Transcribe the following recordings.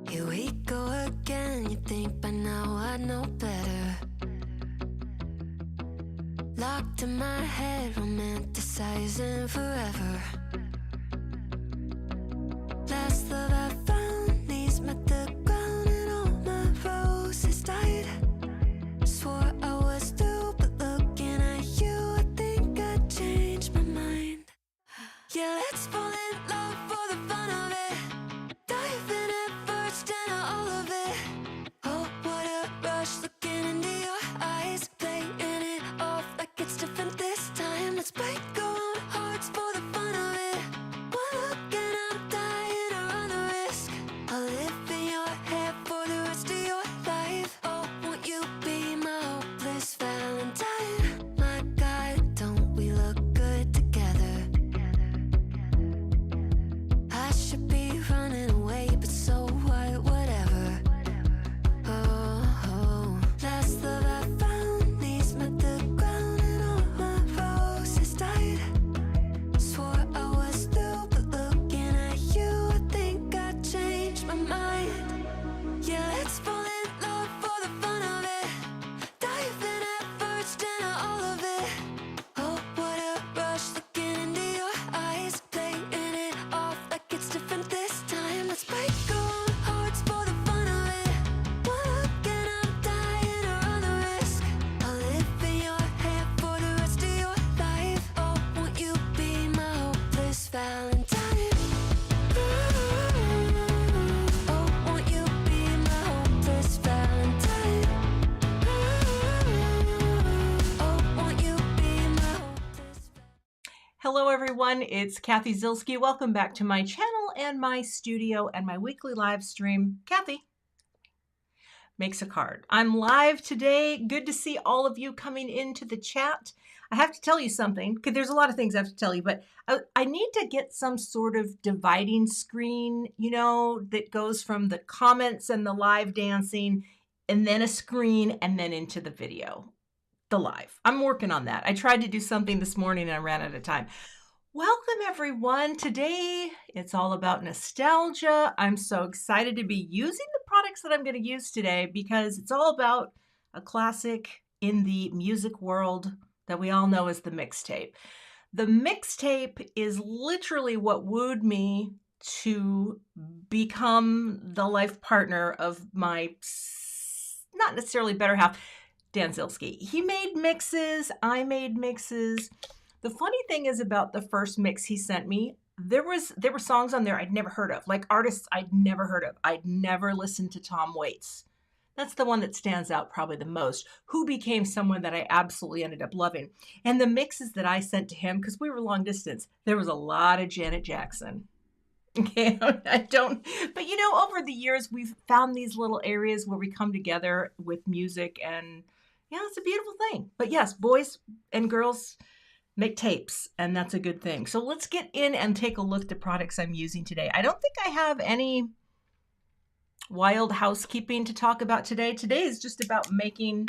Here we go again, you think by now I'd know better. Locked in my head, romanticizing forever. Last love I found, knees met the ground and all my roses died. Swore I was through, but looking at you, I think I changed my mind. Yeah, let's fall in love for the fun of it. Dive in at first and all of it. Oh, what a rush looking into your eyes, playing it off like it's different this time. Let's break our own hearts for the fun of it. One look and I'm dying to run the risk. I'll live in your head for the rest of your life. Oh, won't you be my hopeless Valentine? My God, don't we look good together? I should be running away, but so what, whatever. Oh, last love I found, knees met the ground and all my roses died. Swore I was through, but looking at you, I think I changed my mind. Yeah, let's fall in love for the fun of it. Dive in at first and all of it. Oh, what a rush looking into your eyes, playing it off like it's different this time. Let's break our own hearts for the fun of it. One look and I'm dying to run the risk. I'll live in your head for the rest of your life. Oh, won't you be my hopeless Valentine? Oh, won't you be my hopeless Valentine? Oh, won't you be my hopeless Hello everyone, it's Cathy Zilski. Welcome back to my channel and my studio and my weekly live stream. Cathy Makes a Card. I'm live today. Good to see all of you coming into the chat. I have to tell you something, because there's a lot of things I have to tell you, but I need to get some sort of dividing screen, you know, that goes from the comments and the live dancing and then a screen and then into the video. The live. I'm working on that. I tried to do something this morning and I ran out of time. Welcome everyone. Today it's all about nostalgia. I'm so excited to be using the products that I'm going to use today because it's all about a classic in the music world that we all know as the mixtape. The mixtape is literally what wooed me to become the life partner of my, not necessarily better half, Dan Zilski. He made mixes, I made mixes. The funny thing is about the first mix he sent me, there were songs on there I'd never heard of, like artists I'd never heard of. I'd never listened to Tom Waits. That's the one that stands out probably the most, who became someone that I absolutely ended up loving. And the mixes that I sent to him, because we were long distance, there was a lot of Janet Jackson. Okay, I don't, but you know, over the years, we've found these little areas where we come together with music and yeah, it's a beautiful thing. But yes, boys and girls make tapes, and that's a good thing. So let's get in and take a look at the products I'm using today. I don't think I have any wild housekeeping to talk about today. Today is just about making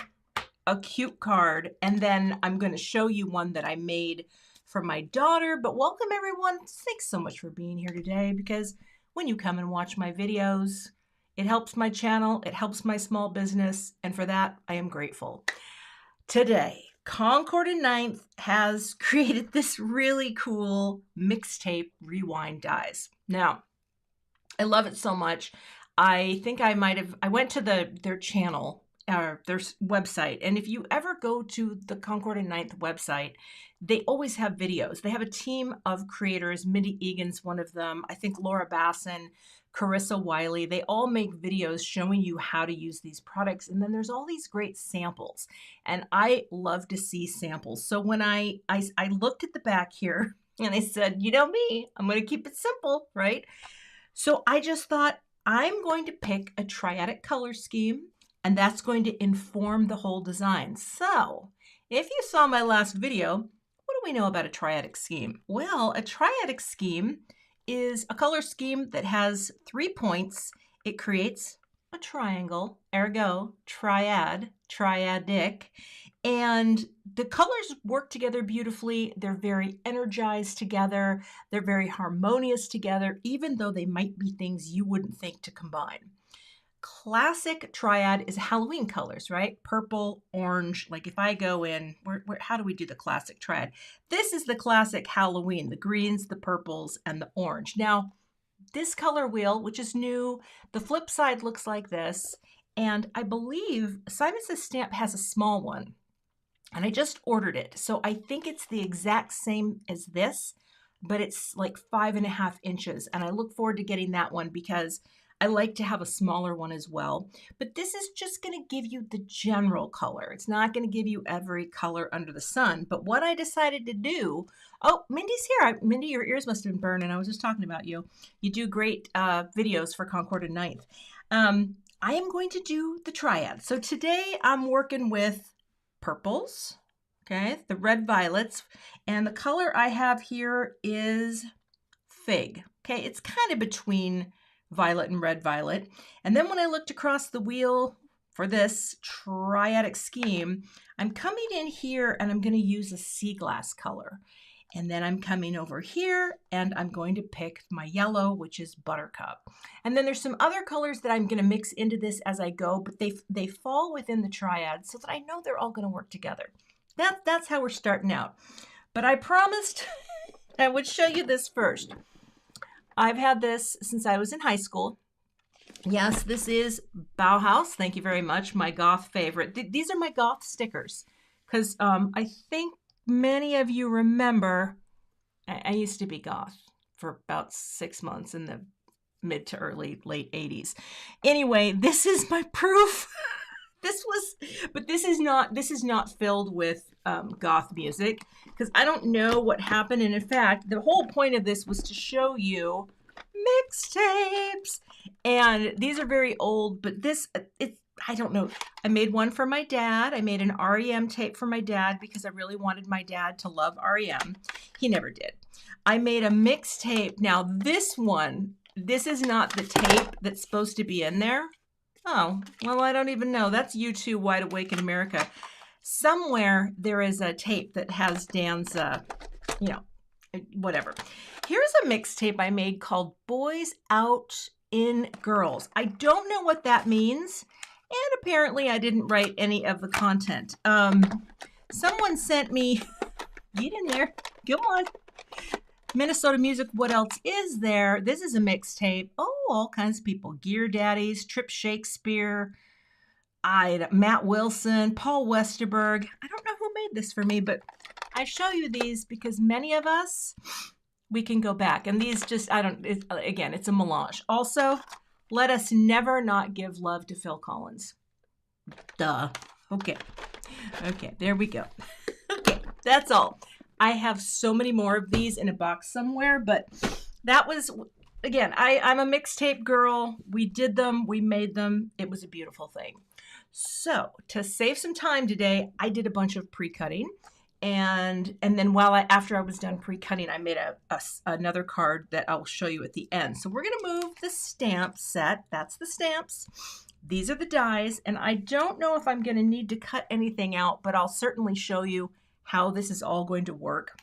a cute card, and then I'm going to show you one that I made for my daughter. But welcome everyone. Thanks so much for being here today, because when you come and watch my videos, it helps my channel, it helps my small business, and for that, I am grateful. Today, Concord and Ninth has created this really cool mixtape rewind dies. Now, I love it so much. I think I went to their channel, their website, and if you ever go to the Concord and Ninth website, they always have videos. They have a team of creators. Mindy Egan's one of them. I think Laura Basson, Carissa Wiley, they all make videos showing you how to use these products. And then there's all these great samples. And I love to see samples. So when I looked at the back here and I said, you know me, I'm going to keep it simple, right? So I just thought I'm going to pick a triadic color scheme, and that's going to inform the whole design. So if you saw my last video, what do we know about a triadic scheme? Well, a triadic scheme is a color scheme that has 3 points. It creates a triangle, ergo triad, triadic. And the colors work together beautifully. They're very energized together. They're very harmonious together, even though they might be things you wouldn't think to combine. Classic triad is Halloween colors, right? Purple, orange. Like if I go in, how do we do the classic triad? This is the classic Halloween, the greens, the purples, and the orange. Now, this color wheel, which is new, the flip side looks like this. And I believe Simon Says Stamp has a small one. And I just ordered it. So I think it's the exact same as this, but it's like 5.5 inches. And I look forward to getting that one because I like to have a smaller one as well. But this is just going to give you the general color. It's not going to give you every color under the sun. But what I decided to do, oh, Mindy's here. Mindy, your ears must have been burning. I was just talking about you. You do great videos for Concord and Ninth. I am going to do the triad. So today I'm working with purples, okay, the red violets, and the color I have here is Fig. Okay, it's kind of between violet and red violet. And then when I looked across the wheel for this triadic scheme, I'm coming in here and I'm going to use a sea glass color. And then I'm coming over here and I'm going to pick my yellow, which is Buttercup. And then there's some other colors that I'm going to mix into this as I go, but they fall within the triad so that I know they're all going to work together. That's how we're starting out. But I promised I would show you this first. I've had this since I was in high school. Yes, this is Bauhaus. Thank you very much. My goth favorite. These are my goth stickers because I think many of you remember I used to be goth for about 6 months in the mid to late 80s. Anyway, this is my proof. This is not filled with goth music because I don't know what happened. And in fact, the whole point of this was to show you mixtapes. And these are very old, but I don't know. I made one for my dad. I made an REM tape for my dad because I really wanted my dad to love REM. He never did. I made a mixtape. Now this is not the tape that's supposed to be in there. Oh, well, I don't even know. That's U2 Wide Awake in America. Somewhere there is a tape that has Dan's, whatever. Here's a mixtape I made called Boys Out in Girls. I don't know what that means. And apparently I didn't write any of the content. Someone sent me, get in there, come on. Minnesota Music, what else is there? This is a mixtape. Oh, all kinds of people. Gear Daddies, Trip Shakespeare, Matt Wilson, Paul Westerberg. I don't know who made this for me, but I show you these because many of us, we can go back. And these just, it's a melange. Also, let us never not give love to Phil Collins. Duh. Okay, there we go. Okay, that's all. I have so many more of these in a box somewhere, but that was, again, I'm a mixtape girl. We did them. We made them. It was a beautiful thing. So to save some time today, I did a bunch of pre-cutting. And then after I was done pre-cutting, I made another card that I'll show you at the end. So we're going to move the stamp set. That's the stamps. These are the dies. And I don't know if I'm going to need to cut anything out, but I'll certainly show you how this is all going to work.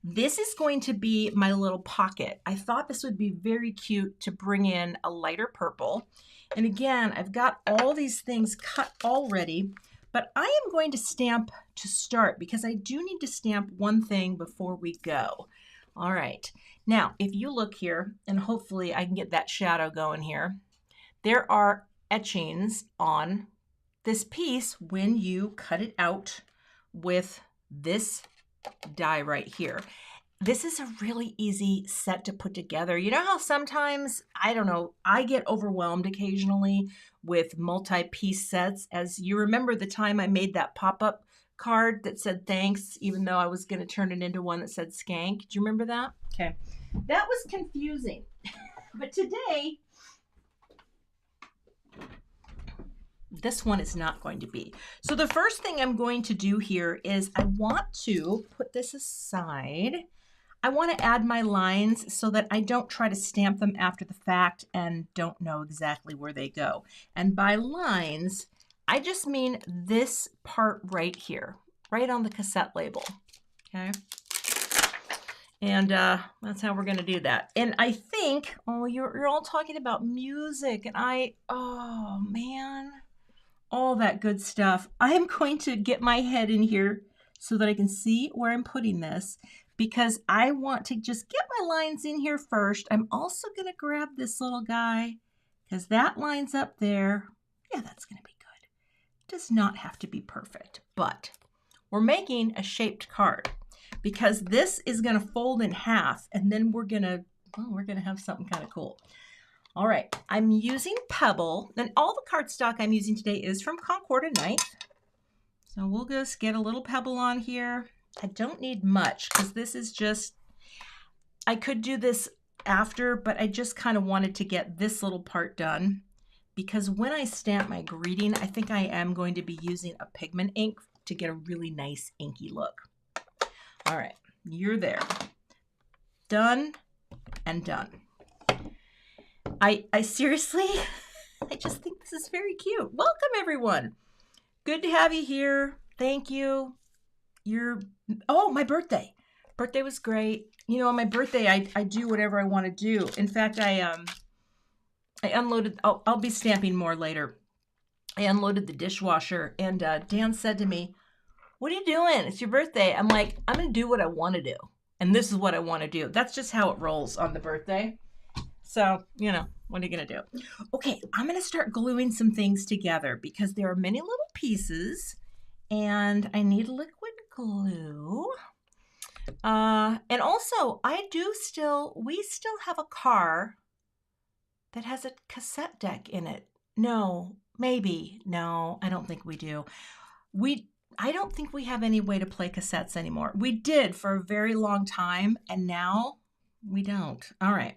This is going to be my little pocket. I thought this would be very cute to bring in a lighter purple. And again, I've got all these things cut already, but I am going to stamp to start because I do need to stamp one thing before we go. All right. Now, if you look here, and hopefully I can get that shadow going here, there are etchings on this piece when you cut it out with this die right here. This is a really easy set to put together. You know how sometimes, I don't know, I get overwhelmed occasionally with multi-piece sets. As you remember the time I made that pop-up card that said thanks, even though I was going to turn it into one that said skank. Do you remember that? Okay. That was confusing. But today, this one is not going to be. So the first thing I'm going to do here is I want to put this aside. I want to add my lines so that I don't try to stamp them after the fact and don't know exactly where they go. And by lines, I just mean this part right here, right on the cassette label. Okay. And that's how we're going to do that. And I think, oh, you're all talking about music, and oh man, all that good stuff. I am going to get my head in here so that I can see where I'm putting this, because I want to just get my lines in here first. I'm also going to grab this little guy because that lines up there. Yeah, that's going to be good. Does not have to be perfect, but we're making a shaped card because this is going to fold in half, and then we're going to have something kind of cool. All right, I'm using Pebble, and all the cardstock I'm using today is from Concord and Knight. So we'll just get a little Pebble on here. I don't need much because this is just, I could do this after, but I just kind of wanted to get this little part done because when I stamp my greeting, I think I am going to be using a pigment ink to get a really nice inky look. All right, you're there. Done and done. I seriously, I just think this is very cute. Welcome, everyone. Good to have you here. Thank you. Oh, my birthday. Birthday was great. You know, on my birthday, I do whatever I want to do. In fact, I unloaded, I'll be stamping more later. I unloaded the dishwasher, and Dan said to me, "What are you doing? It's your birthday." I'm like, I'm going to do what I want to do. And this is what I want to do. That's just how it rolls on the birthday. So, you know, what are you going to do? Okay, I'm going to start gluing some things together because there are many little pieces and I need liquid glue. And also, we still have a car that has a cassette deck in it. No, maybe. No, I don't think we do. I don't think we have any way to play cassettes anymore. We did for a very long time, and now we don't. All right.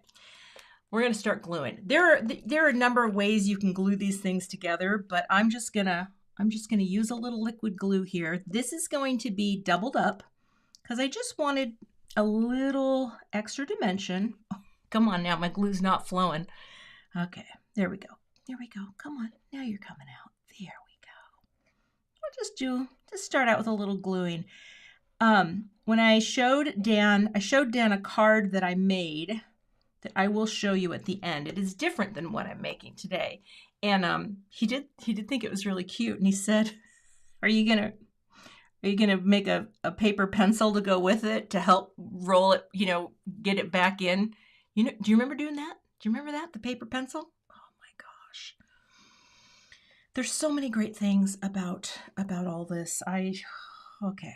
We're going to start gluing. There are a number of ways you can glue these things together, but I'm just going to use a little liquid glue here. This is going to be doubled up because I just wanted a little extra dimension. Oh, come on now, my glue's not flowing. Okay, there we go. There we go. Come on, now you're coming out. There we go. We'll just start out with a little gluing. When I showed Dan a card that I made that I will show you at the end. It is different than what I'm making today. And he did think it was really cute. And he said, are you gonna make a paper pencil to go with it to help roll it, you know, get it back in? You know, do you remember doing that? Do you remember that? The paper pencil? Oh my gosh. There's so many great things about all this. Okay.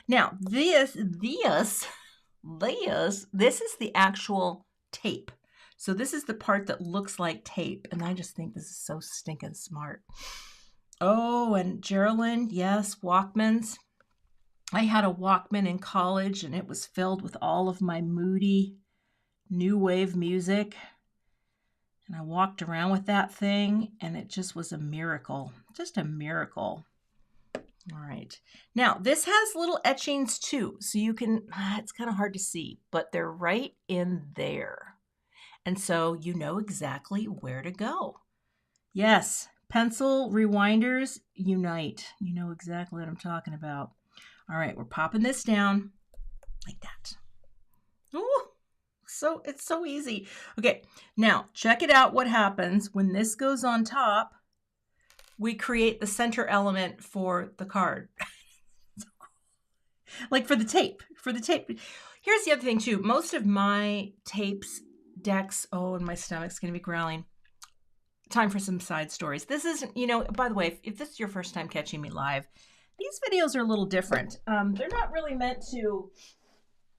Now this is the actual tape. So this is the part that looks like tape. And I just think this is so stinking smart. Oh, and Geraldine, yes, Walkmans. I had a Walkman in college and it was filled with all of my moody new wave music. And I walked around with that thing and it just was a miracle. Just a miracle. All right. Now, this has little etchings too, so you can, it's kind of hard to see, but they're right in there. And so you know exactly where to go. Yes, pencil rewinders unite. You know exactly what I'm talking about. All right, we're popping this down like that. Ooh, it's so easy. Okay, now check it out what happens when this goes on top. We create the center element for the card. Like for the tape. Here's the other thing too. Most of my tapes, decks, oh, and my stomach's going to be growling. Time for some side stories. This isn't, you know, by the way, if this is your first time catching me live, these videos are a little different. They're not really meant to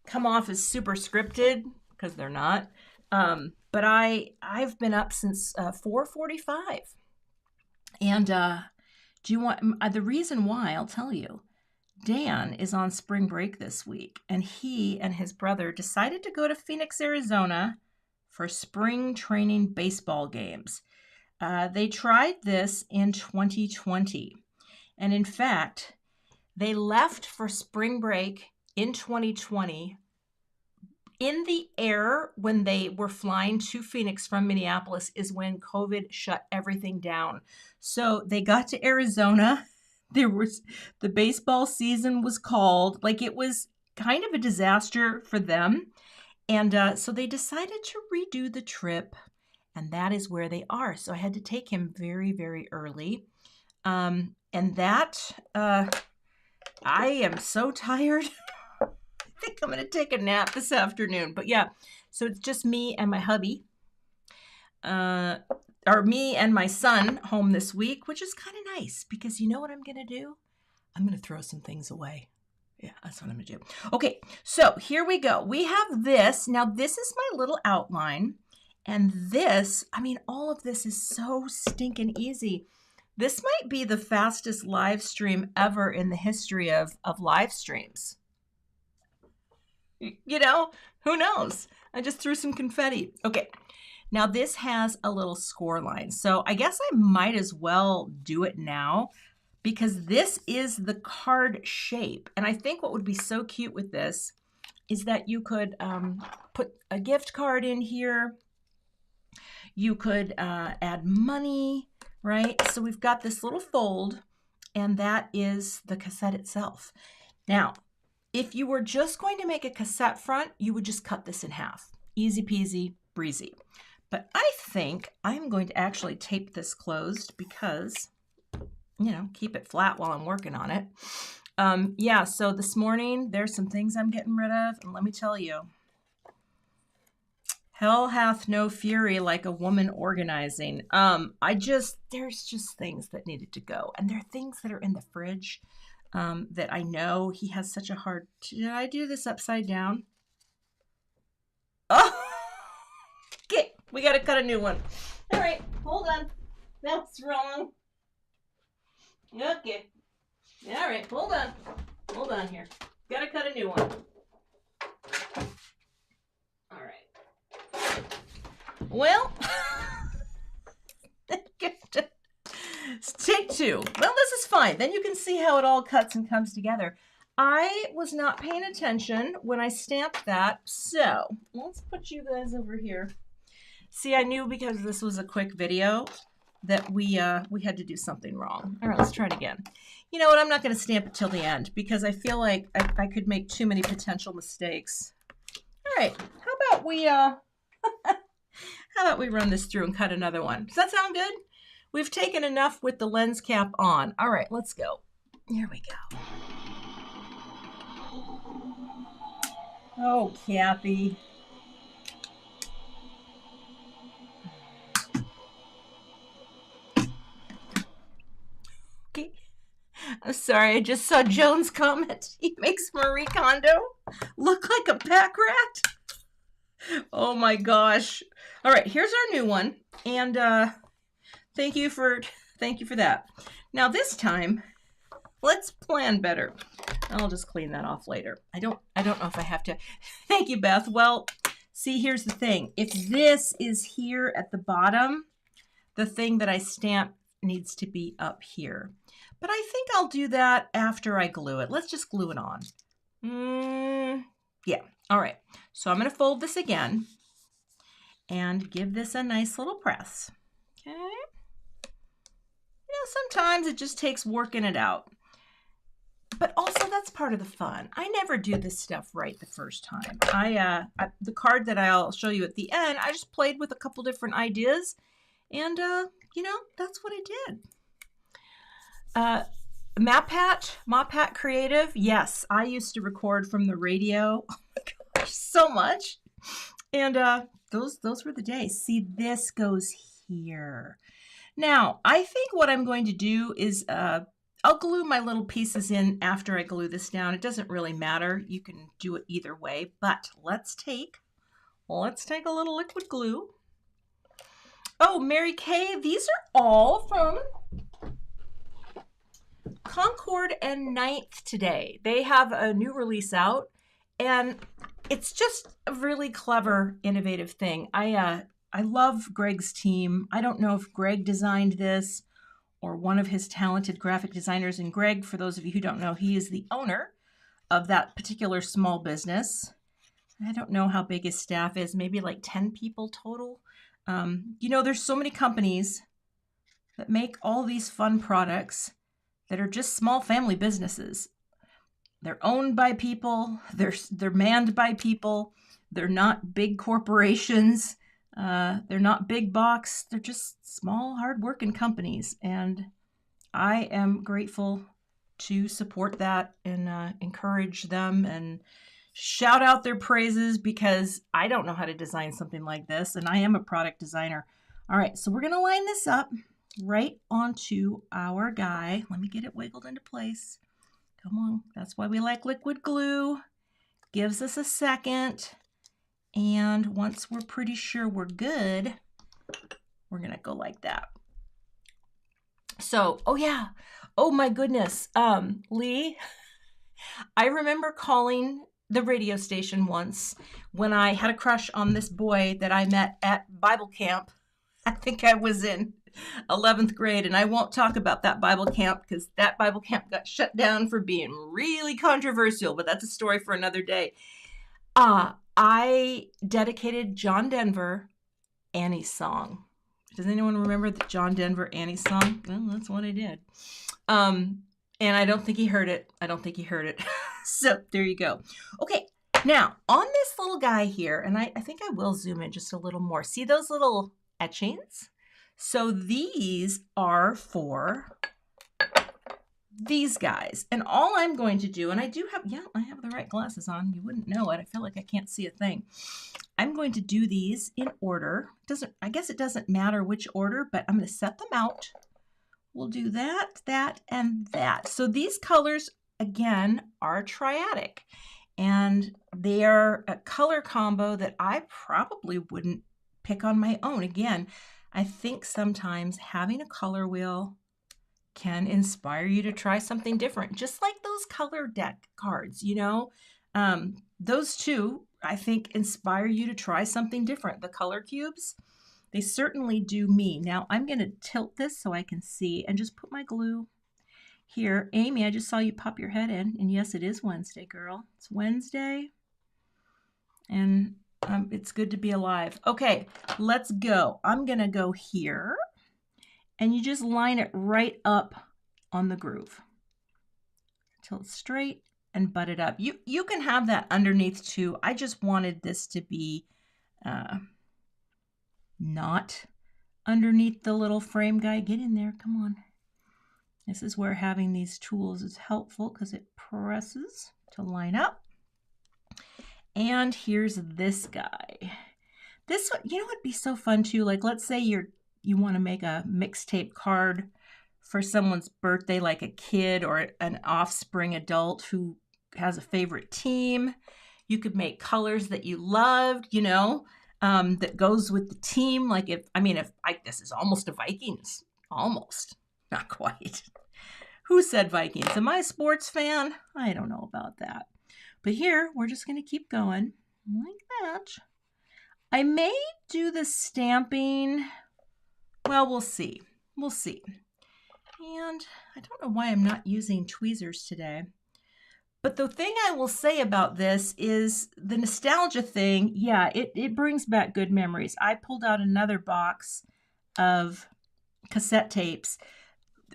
come off as super scripted because they're not. But I've been up since 4:45. And do you want the reason why? I'll tell you. Dan is on spring break this week, and he and his brother decided to go to Phoenix, Arizona for spring training baseball games. They tried this in 2020, and in fact, they left for spring break in 2020 in the air when they were flying to Phoenix from Minneapolis is when COVID shut everything down. So they got to Arizona. The baseball season was called. Like, it was kind of a disaster for them. And so they decided to redo the trip, and that is where they are. So I had to take him very, very early. And that, I am so tired. I think I'm going to take a nap this afternoon. But yeah, so it's just me and my hubby, or me and my son home this week, which is kind of nice because you know what I'm going to do? I'm going to throw some things away. Yeah, that's what I'm going to do. Okay, so here we go. We have this. Now, this is my little outline. And this, I mean, all of this is so stinking easy. This might be the fastest live stream ever in the history of live streams. You know, who knows? I just threw some confetti. Okay, now this has a little score line. So I guess I might as well do it now because this is the card shape. And I think what would be so cute with this is that you could put a gift card in here. You could add money, right? So we've got this little fold, and that is the cassette itself. Now, if you were just going to make a cassette front, you would just cut this in half. Easy peasy, breezy. But I think I'm going to actually tape this closed because, you know, keep it flat while I'm working on it. Yeah, so this morning, there's some things I'm getting rid of, and let me tell you, hell hath no fury like a woman organizing. There's just things that needed to go. And there are things that are in the fridge that I know he has such a hard... Did I do this upside down? Oh! Okay, we got to cut a new one. All right, hold on. That's wrong. Okay. All right, hold on. Hold on here. Got to cut a new one. All right. Well, take two. Well, this is fine. Then you can see how it all cuts and comes together. I was not paying attention when I stamped that, so let's put you guys over here. See, I knew because this was a quick video that we had to do something wrong. All right, let's try it again. You know what? I'm not going to stamp it till the end because I feel like I could make too many potential mistakes. All right, how about we run this through and cut another one? Does that sound good? We've taken enough with the lens cap on. All right, let's go. Here we go. Oh, Cathy. Okay. I'm sorry, I just saw Joan's comment. He makes Marie Kondo look like a pack rat. Oh my gosh. All right, here's our new one. And thank you for that. Now this time, let's plan better. I'll just clean that off later. I don't know if I have to. Thank you, Beth. Well, see, here's the thing. If this is here at the bottom, the thing that I stamp needs to be up here. But I think I'll do that after I glue it. Let's just glue it on. Yeah. All right. So I'm going to fold this again and give this a nice little press. Okay. You know, sometimes it just takes working it out. But also, that's part of the fun. I never do this stuff right the first time. The card that I'll show you at the end, I just played with a couple different ideas. And, you know, that's what I did. Moppat Creative. Yes, I used to record from the radio. Oh my gosh, so much. And those were the days. See, this goes here. Now, I think what I'm going to do is I'll glue my little pieces in after I glue this down. It doesn't really matter. You can do it either way. But let's take a little liquid glue. Oh, Mary Kay, these are all from Concord and Ninth today. They have a new release out, and it's just a really clever, innovative thing. I love Greg's team. I don't know if Greg designed this or one of his talented graphic designers. And Greg, for those of you who don't know, he is the owner of that particular small business. I don't know how big his staff is, maybe like 10 people total. You know, there's so many companies that make all these fun products that are just small family businesses. They're owned by people, they're manned by people, they're not big corporations, they're not big box, they're just small, hard-working companies. And I am grateful to support that and encourage them and shout out their praises, because I don't know how to design something like this, and I am a product designer. All right, so we're going to line this up right onto our guy. Let me get it wiggled into place. Come on, that's why we like liquid glue. Gives us a second, and once we're pretty sure we're good, we're going to go like that. So, oh yeah, oh my goodness, Lee, I remember calling the radio station once when I had a crush on this boy that I met at Bible camp. I think I was in 11th grade, and I won't talk about that Bible camp because that Bible camp got shut down for being really controversial, but that's a story for another day. I dedicated John Denver Annie's song. Does anyone remember the John Denver Annie song? Well, that's what I did. And I don't think he heard it. So there you go. Okay, now on this little guy here, and I think I will zoom in just a little more. See those little etchings? So these are for these guys. And all I'm going to do, and I have the right glasses on. You wouldn't know it. I feel like I can't see a thing. I'm going to do these in order. I guess it doesn't matter which order, but I'm going to set them out. We'll do that, that, and that. So these colors, again, are triadic. And they are a color combo that I probably wouldn't pick on my own. Again, I think sometimes having a color wheel can inspire you to try something different, just like those color deck cards, you know. Those two, I think, inspire you to try something different. The color cubes, they certainly do me. Now, I'm going to tilt this so I can see and just put my glue here. Amy, I just saw you pop your head in, and yes, it is Wednesday, girl. It's Wednesday, and it's good to be alive. Okay, let's go. I'm going to go here. And you just line it right up on the groove until it's straight and butt it up. You can have that underneath too. I just wanted this to be not underneath the little frame guy. Get in there, come on. This is where having these tools is helpful because it presses to line up. And here's this guy. This one, you know what'd be so fun too? Like, let's say you want to make a mixtape card for someone's birthday, like a kid or an offspring adult who has a favorite team. You could make colors that you loved, you know, that goes with the team. Like this is almost a Vikings, almost, not quite. Who said Vikings? Am I a sports fan? I don't know about that. But here, we're just going to keep going like that. I may do the stamping. Well, we'll see. We'll see. And I don't know why I'm not using tweezers today. But the thing I will say about this is the nostalgia thing. Yeah, it brings back good memories. I pulled out another box of cassette tapes.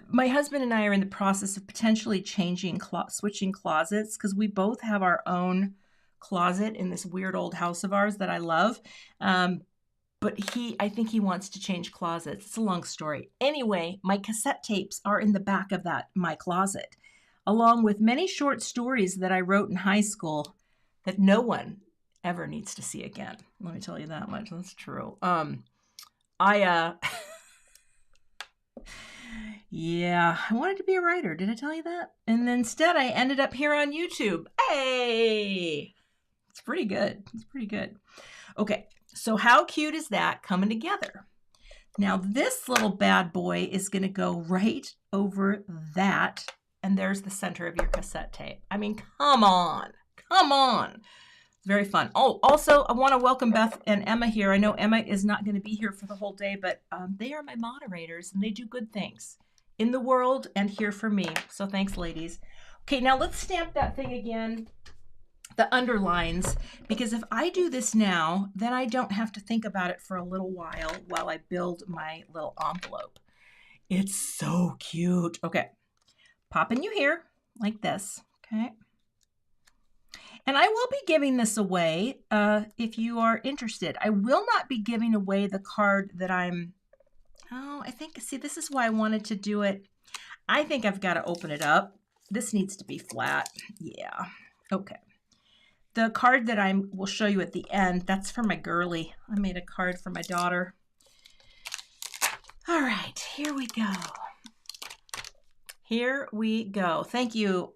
My husband and I are in the process of potentially switching closets because we both have our own closet in this weird old house of ours that I love. But I think he wants to change closets. It's a long story. Anyway, my cassette tapes are in the back of my closet, along with many short stories that I wrote in high school that no one ever needs to see again. Let me tell you that much. That's true. Yeah, I wanted to be a writer. Did I tell you that? And instead I ended up here on YouTube. Hey, it's pretty good. It's pretty good. Okay. So how cute is that coming together? Now this little bad boy is going to go right over that. And there's the center of your cassette tape. I mean, come on. Come on. It's very fun. Oh, also, I want to welcome Beth and Emma here. I know Emma is not going to be here for the whole day, but they are my moderators and they do good things in the world and here for me. So thanks, ladies. Okay, now let's stamp that thing again. the underlines, because if I do this now, then I don't have to think about it for a little while I build my little envelope. It's so cute. Okay, popping you here like this. Okay. And I will be giving this away if you are interested. I will not be giving away the card that I think, see, this is why I wanted to do it. I think I've got to open it up. This needs to be flat. Yeah. Okay. The card that I will show you at the end, that's for my girly. I made a card for my daughter. All right, here we go. Here we go. Thank you.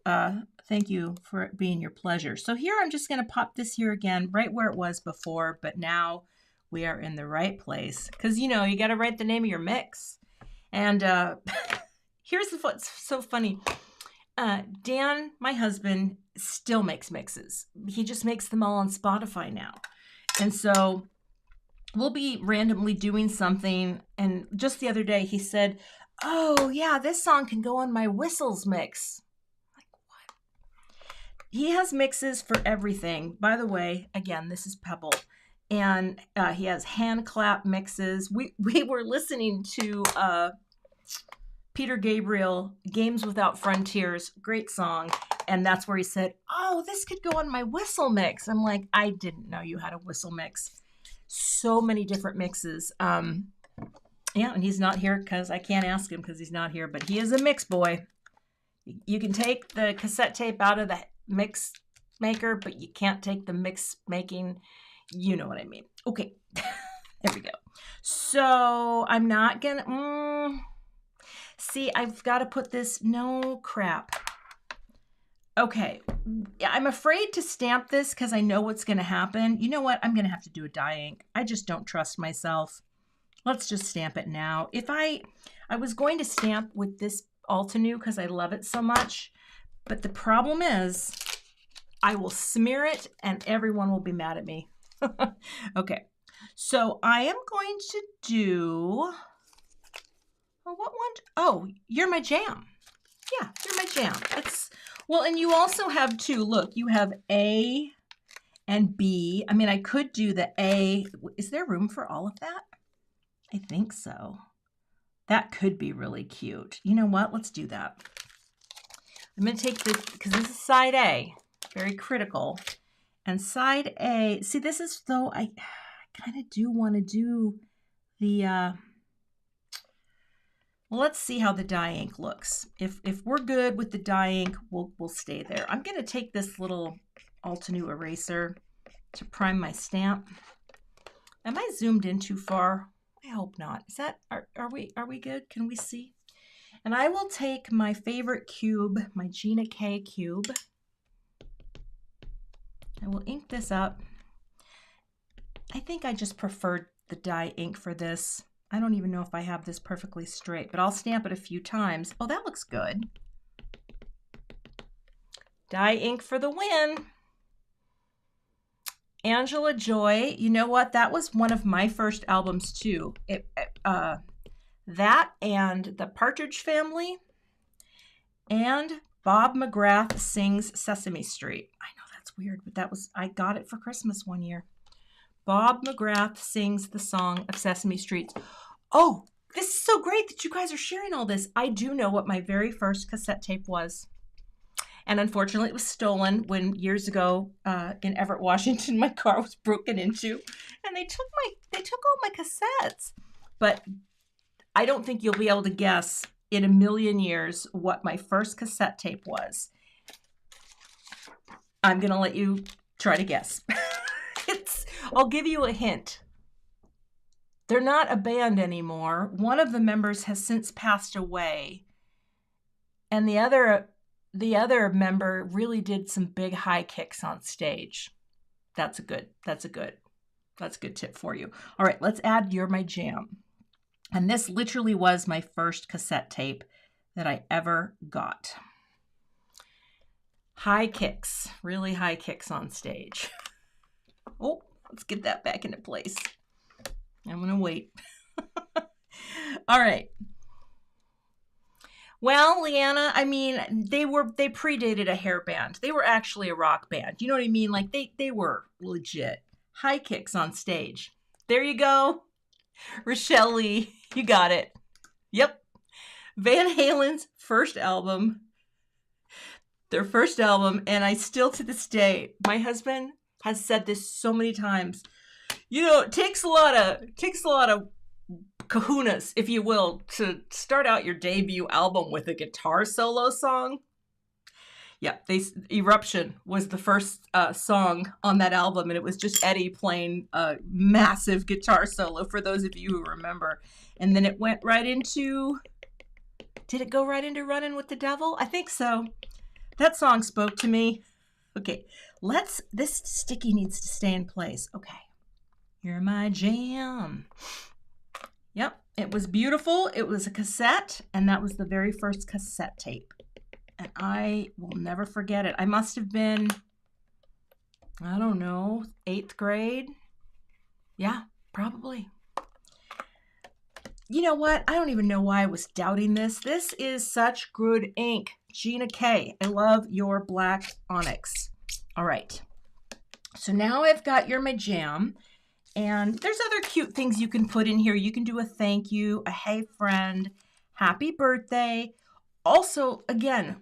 Thank you for it being your pleasure. So here I'm just going to pop this here again, right where it was before, but now we are in the right place. Because, you know, you got to write the name of your mix. And here's what's so funny. Dan, my husband, still makes mixes. He just makes them all on Spotify now. And so we'll be randomly doing something. And just the other day he said, oh yeah, this song can go on my whistles mix. Like, what? He has mixes for everything. By the way, again, this is Pebble. And he has hand clap mixes. We were listening to Peter Gabriel, Games Without Frontiers, great song. And that's where he said, oh, this could go on my whistle mix. I'm like, I didn't know you had a whistle mix. So many different mixes. Yeah, and he's not here because I can't ask him because he's not here, but he is a mix boy. You can take the cassette tape out of the mix maker, but you can't take the mix making. You know what I mean. Okay, there we go. So I'm not gonna, see, I've got to put this, no crap. Okay, I'm afraid to stamp this because I know what's going to happen. You know what? I'm going to have to do a dye ink. I just don't trust myself. Let's just stamp it now. If I was going to stamp with this Altenew because I love it so much, but the problem is I will smear it and everyone will be mad at me. Okay, so I am going to do, oh, what one? Oh, You're My Jam. Yeah, You're My Jam. It's, well, and you also have two. Look, you have A and B. I mean, I could do the A. Is there room for all of that? I think so. That could be really cute. You know what? Let's do that. I'm going to take this, because this is side A, very critical. And side A, see, this is, though, I kind of do want to do the, well, let's see how the dye ink looks. If we're good with the dye ink, we'll stay there. I'm going to take this little Altenew eraser to prime my stamp. Am I zoomed in too far? I hope not. Is that, are we good? Can we see? And I will take my favorite cube, my Gina K cube. I will ink this up. I think I just preferred the dye ink for this. I don't even know if I have this perfectly straight, but I'll stamp it a few times. Oh, that looks good. Dye ink for the win. Angela Joy, you know what? That was one of my first albums too. That and the Partridge Family and Bob McGrath Sings Sesame Street. I know that's weird, but that was, I got it for Christmas one year. Bob McGrath sings the song of Sesame Street. Oh, this is so great that you guys are sharing all this. I do know what my very first cassette tape was. And unfortunately, it was stolen when years ago in Everett, Washington, my car was broken into, and they took all my cassettes. But I don't think you'll be able to guess in a million years what my first cassette tape was. I'm gonna let you try to guess. I'll give you a hint. They're not a band anymore. One of the members has since passed away, and the other member really did some big high kicks on stage. That's a good tip for you. All right, let's add You're My Jam. And this literally was my first cassette tape that I ever got. High kicks, really high kicks on stage. Oh, let's get that back into place. I'm gonna wait. All right. Well, Leanna, I mean, they predated a hair band. They were actually a rock band. You know what I mean? Like they were legit. High kicks on stage. There you go. Rochelle Lee, you got it. Yep. Van Halen's first album. Their first album, and I still to this day, my husband has said this so many times. You know, it takes a lot of kahunas, if you will, to start out your debut album with a guitar solo song. Yeah, Eruption was the first song on that album, and it was just Eddie playing a massive guitar solo, for those of you who remember. And then it went right into, did it go right into Running with the Devil? I think so. That song spoke to me. Okay, this sticky needs to stay in place. Okay, you're my jam. Yep, it was beautiful. It was a cassette, and that was the very first cassette tape. And I will never forget it. I must have been, I don't know, 8th grade. Yeah, probably. You know what? I don't even know why I was doubting this. This is such good ink. Gina K, I love your black onyx. All right. So now I've got my jam. And there's other cute things you can put in here. You can do a thank you, a hey friend, happy birthday. Also, again,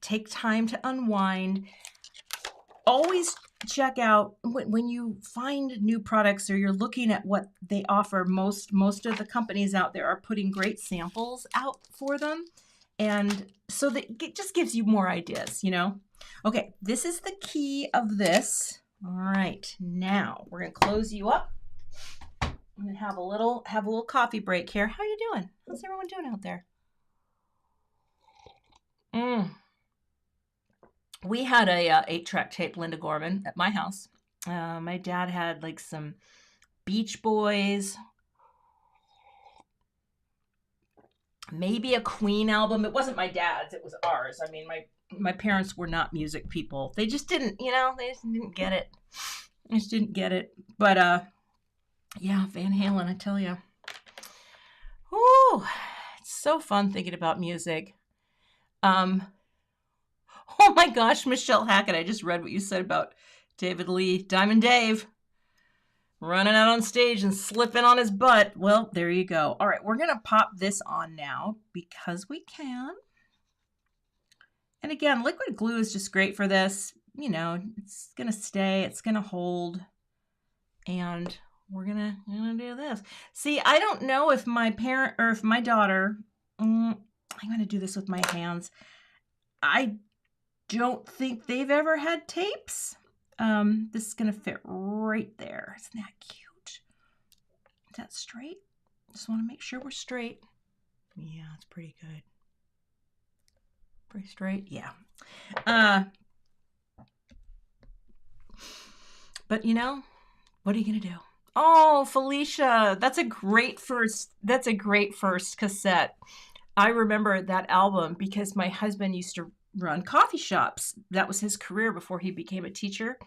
take time to unwind. Always check out when you find new products or you're looking at what they offer. Most of the companies out there are putting great samples out for them. And so that it just gives you more ideas, you know? Okay, this is the key of this. All right, now we're gonna close you up. I'm gonna have a little coffee break here. How are you doing? How's everyone doing out there? We had a 8-track tape, Linda Gorman, at my house. My dad had like some Beach Boys, maybe a Queen album. It wasn't my dad's, it was ours. I mean, my parents were not music people. They just didn't, they just didn't get it. But yeah, Van Halen, I tell you. Ooh, it's so fun thinking about music. Oh my gosh, Michelle Hackett, I just read what you said about David Lee. Diamond Dave running out on stage and slipping on his butt. Well, there you go. All right, we're going to pop this on now because we can. And again, liquid glue is just great for this. It's going to stay, it's going to hold. And we're going to do this. See, I don't know if my parent or if my daughter, I'm going to do this with my hands. I don't think they've ever had tapes. This is going to fit right there. Isn't that cute? Is that straight? Just want to make sure we're straight. Yeah, it's pretty good. Pretty straight? Yeah. But what are you going to do? Oh, Felicia, that's a great first cassette. I remember that album because my husband used to run coffee shops. That was his career before he became a teacher.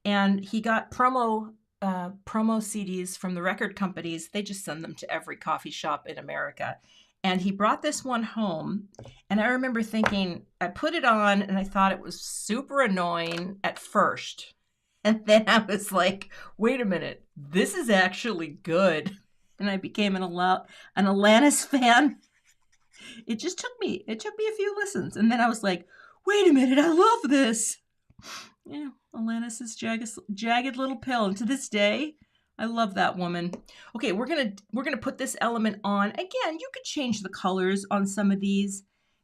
And he got promo CDs from the record companies. They just send them to every coffee shop in America. And he brought this one home. And I remember thinking, I put it on and I thought it was super annoying at first. And then I was like, wait a minute, this is actually good. And I became an Alanis fan. It took me a few listens. And then I was like, wait a minute, I love this. Yeah, Alanis's jagged little pill. And to this day, I love that woman. Okay, we're gonna put this element on. Again, you could change the colors on some of these.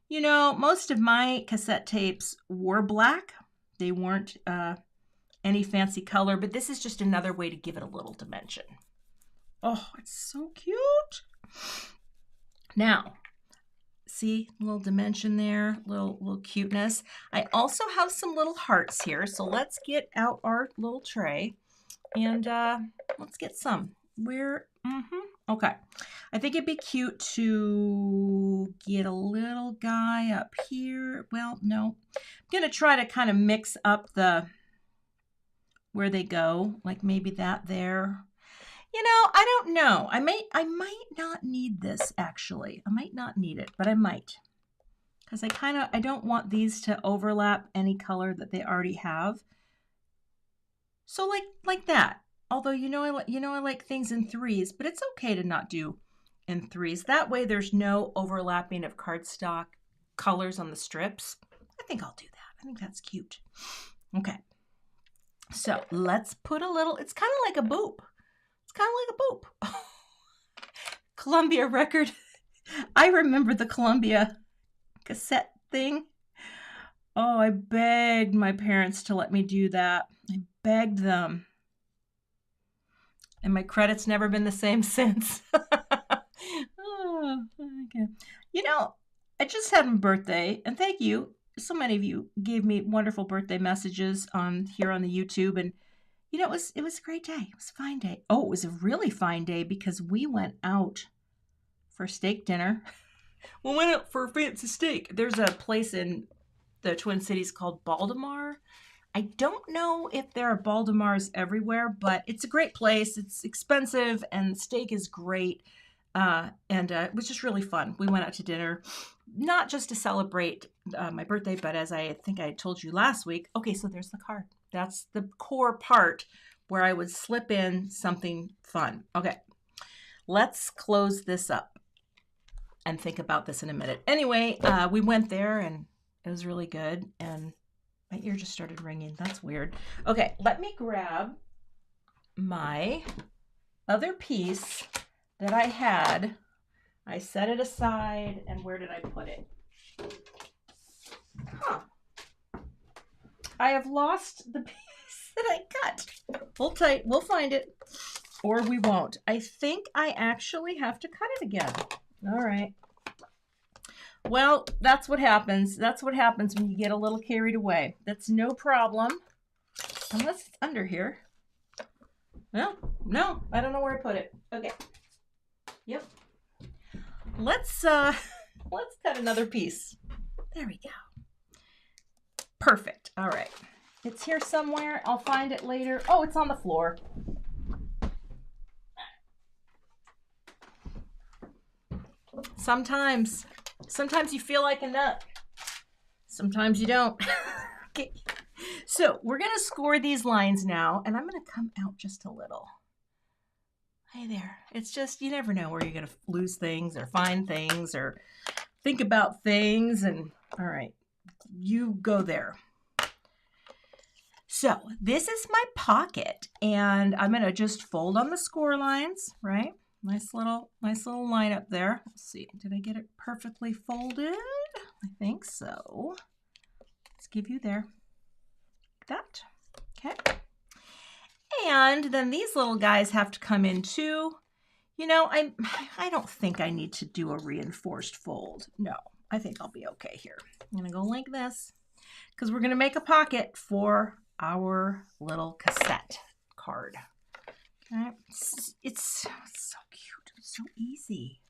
Most of my cassette tapes were black. They weren't any fancy color, but this is just another way to give it a little dimension. Oh, it's so cute. Now, see, a little dimension there, little cuteness. I also have some little hearts here, so let's get out our little tray and let's get some. Okay. I think it'd be cute to get a little guy up here. Well, no. I'm going to try to kind of mix up where they go, like maybe that there. I don't know. I might not need this, actually. I might not need it, but I might. because I don't want these to overlap any color that they already have. So like that. Although I like things in threes, but it's okay to not do in threes. That way there's no overlapping of cardstock colors on the strips. I think I'll do that. I think that's cute. Okay. So let's put a little, it's kind of like a boop. It's kind of like a boop. Columbia record. I remember the Columbia cassette thing. Oh, I begged my parents to let me do that. I begged them. And my credit's never been the same since. Oh, okay. You know, I just had my birthday, and thank you. So many of you gave me wonderful birthday messages here on the YouTube, and you know, it was a great day. It was a fine day. Oh, it was a really fine day because we went out for steak dinner. We went out for a fancy steak. There's a place in the Twin Cities called Baltimore. I don't know if there are Baltimores everywhere, but it's a great place. It's expensive and the steak is great. It was just really fun. We went out to dinner, not just to celebrate my birthday, but as I think I told you last week. Okay, so there's the card. That's the core part where I would slip in something fun. Okay, let's close this up and think about this in a minute. Anyway, we went there and it was really good. And my ear just started ringing. That's weird. Okay, let me grab my other piece that I had. I set it aside, and where did I put it? Huh. I have lost the piece that I cut. Hold tight. We'll find it, or we won't. I think I actually have to cut it again. All right. Well, that's what happens. That's what happens when you get a little carried away. That's no problem. Unless it's under here. Well, no, I don't know where I put it. Okay. Yep. Let's cut another piece. There we go. Perfect. All right. It's here somewhere. I'll find it later. Oh, it's on the floor. Sometimes you feel like a nut. Sometimes you don't. Okay. So we're going to score these lines now, and I'm going to come out just a little. Hey there. It's just, you never know where you're going to lose things or find things or think about things. And all right, you go there. So this is my pocket, and I'm going to just fold on the score lines, right? Nice little line up there. Let's see, did I get it perfectly folded? I think so. Let's give you there. Like that. Okay. And then these little guys have to come in too. You know, I don't think I need to do a reinforced fold. No, I think I'll be okay here. I'm going to go like this because we're going to make a pocket for our little cassette card. Okay. It's so cute. It's so easy.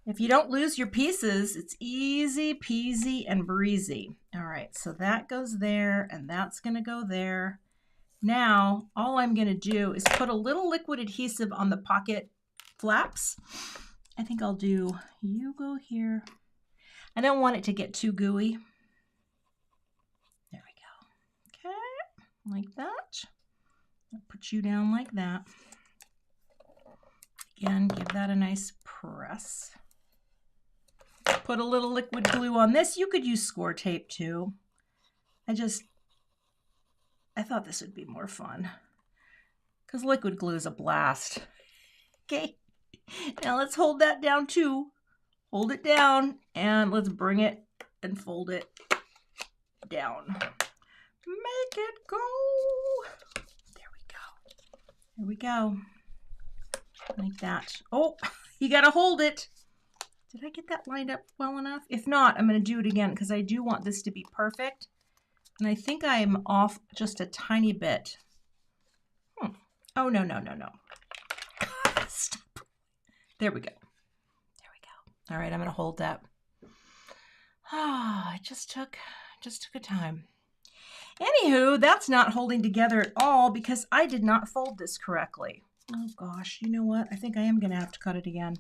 If you don't lose your pieces, it's easy peasy and breezy. All right, so that goes there and that's going to go there. Now, all I'm going to do is put a little liquid adhesive on the pocket flaps. I think I'll do, you go here. I don't want it to get too gooey. There we go. Okay, like that. I'll put you down like that. Again, give that a nice press. Put a little liquid glue on this. You could use score tape too. I thought this would be more fun because liquid glue is a blast. Okay, now let's hold that down too. Hold it down and let's bring it and fold it down. Make it go. There we go. There we go. Like that. Oh, you got to hold it. Did I get that lined up well enough? If not, I'm going to do it again because I do want this to be perfect. And I think I'm off just a tiny bit. Oh, no. Stop. There we go. There we go. All right, I'm going to hold that. Ah, it just took a time. Anywho, that's not holding together at all because I did not fold this correctly. Oh, gosh. You know what? I think I am going to have to cut it again.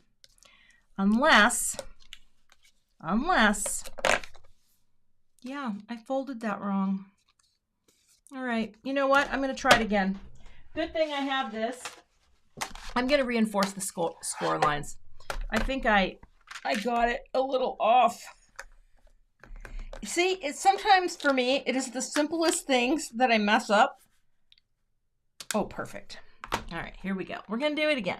Unless Unless, yeah, I folded that wrong. All right, you know what? I'm going to try it again. Good thing I have this. I'm going to reinforce the score lines. I think I got it a little off. See, it's sometimes for me, it is the simplest things that I mess up. Oh, perfect. All right, here we go. We're going to do it again.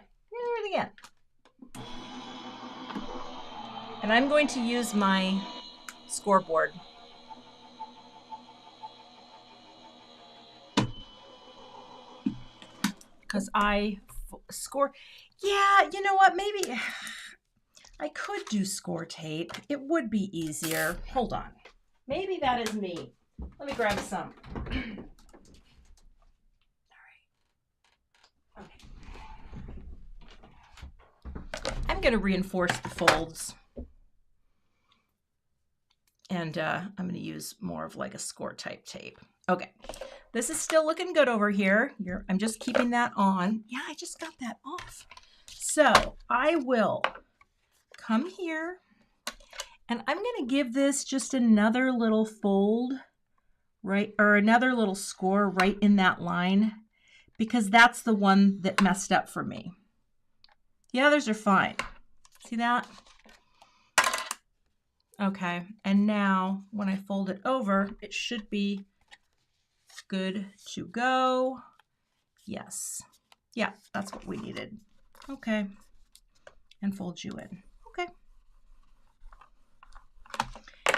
And I'm going to use my scoreboard. Because I score. Yeah, you know what? Maybe I could do score tape. It would be easier. Hold on. Maybe that is me. Let me grab some. All right. Okay. I'm going to reinforce the folds. And I'm going to use more of like a score type tape. Okay. This is still looking good over here. I'm just keeping that on. Yeah, I just got that off. So I will come here and I'm going to give this just another little fold, right? Or another little score right in that line, because that's the one that messed up for me. The others are fine. See that? Okay. And now when I fold it over, it should be good to go. Yes. Yeah, that's what we needed. Okay. And fold you in. Okay.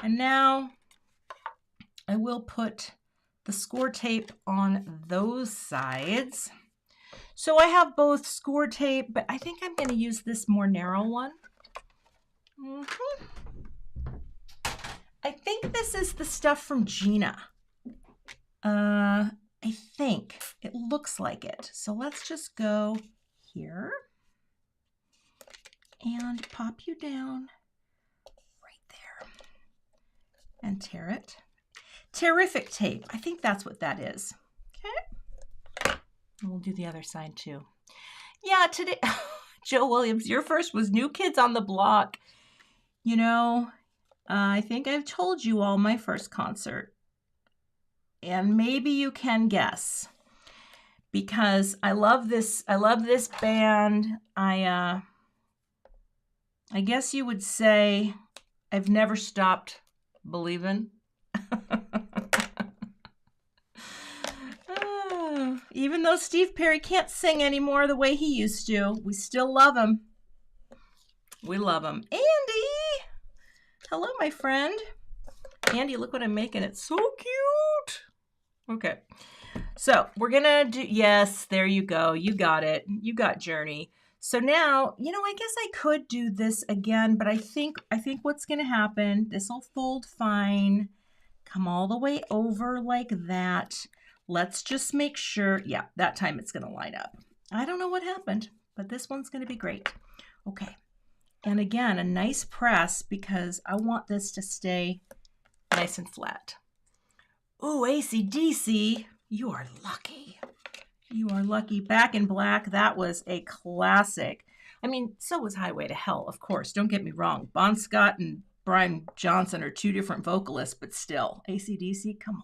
And now I will put the score tape on those sides. So I have both score tape, but I think I'm going to use this more narrow one. I think this is the stuff from Gina. I think it looks like it. So let's just go here and pop you down right there and tear it. Terrific tape. I think that's what that is. Okay. And we'll do the other side too. Yeah, today, Joe Williams, your first was New Kids on the Block. You know, I think I've told you all my first concert. And maybe you can guess, because I love this band. I guess you would say I've never stopped believing. Even though Steve Perry can't sing anymore the way he used to, we still love him. We love him. Andy! Hello, my friend. Andy, look what I'm making. It's so cute. Okay. So we're going to do, yes, there you go. You got it. You got Journey. So now, you know, I guess I could do this again, but I think what's going to happen, this will fold fine, come all the way over like that. Let's just make sure, yeah, that time it's going to line up. I don't know what happened, but this one's going to be great. Okay. And again, a nice press, because I want this to stay nice and flat. Ooh, AC/DC, you are lucky. You are lucky. Back in Black, that was a classic. I mean, so was Highway to Hell, of course. Don't get me wrong. Bon Scott and Brian Johnson are two different vocalists, but still. AC/DC, come on.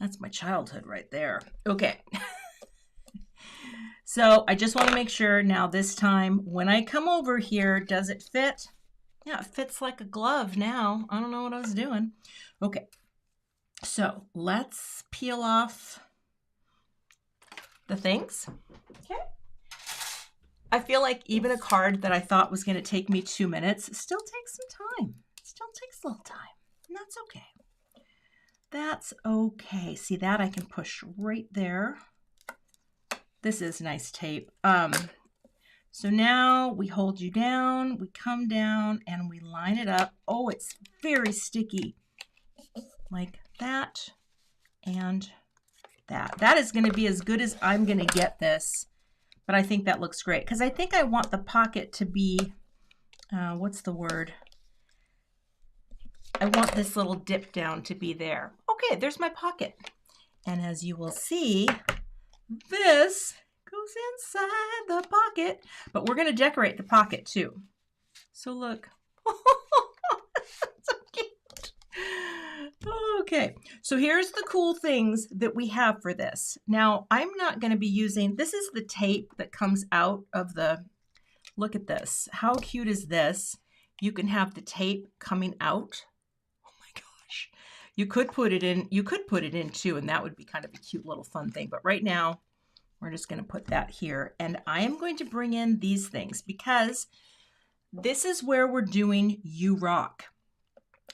That's my childhood right there. Okay. So I just want to make sure now this time when I come over here, does it fit? Yeah, it fits like a glove now. I don't know what I was doing. Okay. So let's peel off the things. Okay. I feel like even a card that I thought was going to take me 2 minutes still takes some time. Still takes a little time. And that's okay. That's okay. See that? I can push right there. This is nice tape. So now we hold you down, we come down, and we line it up. Oh, it's very sticky. Like that and that. That is going to be as good as I'm going to get this. But I think that looks great, because I think I want the pocket to be, what's the word? I want this little dip down to be there. Okay, there's my pocket. And as you will see, this goes inside the pocket. But we're going to decorate the pocket too. So look. So cute. Okay, so here's the cool things that we have for this. Now, I'm not going to be using, this is the tape that comes out of the, look at this. How cute is this? You can have the tape coming out. Oh my gosh. You could put it in too, and that would be kind of a cute little fun thing. But right now, we're just going to put that here. And I am going to bring in these things because this is where we're doing You Rock.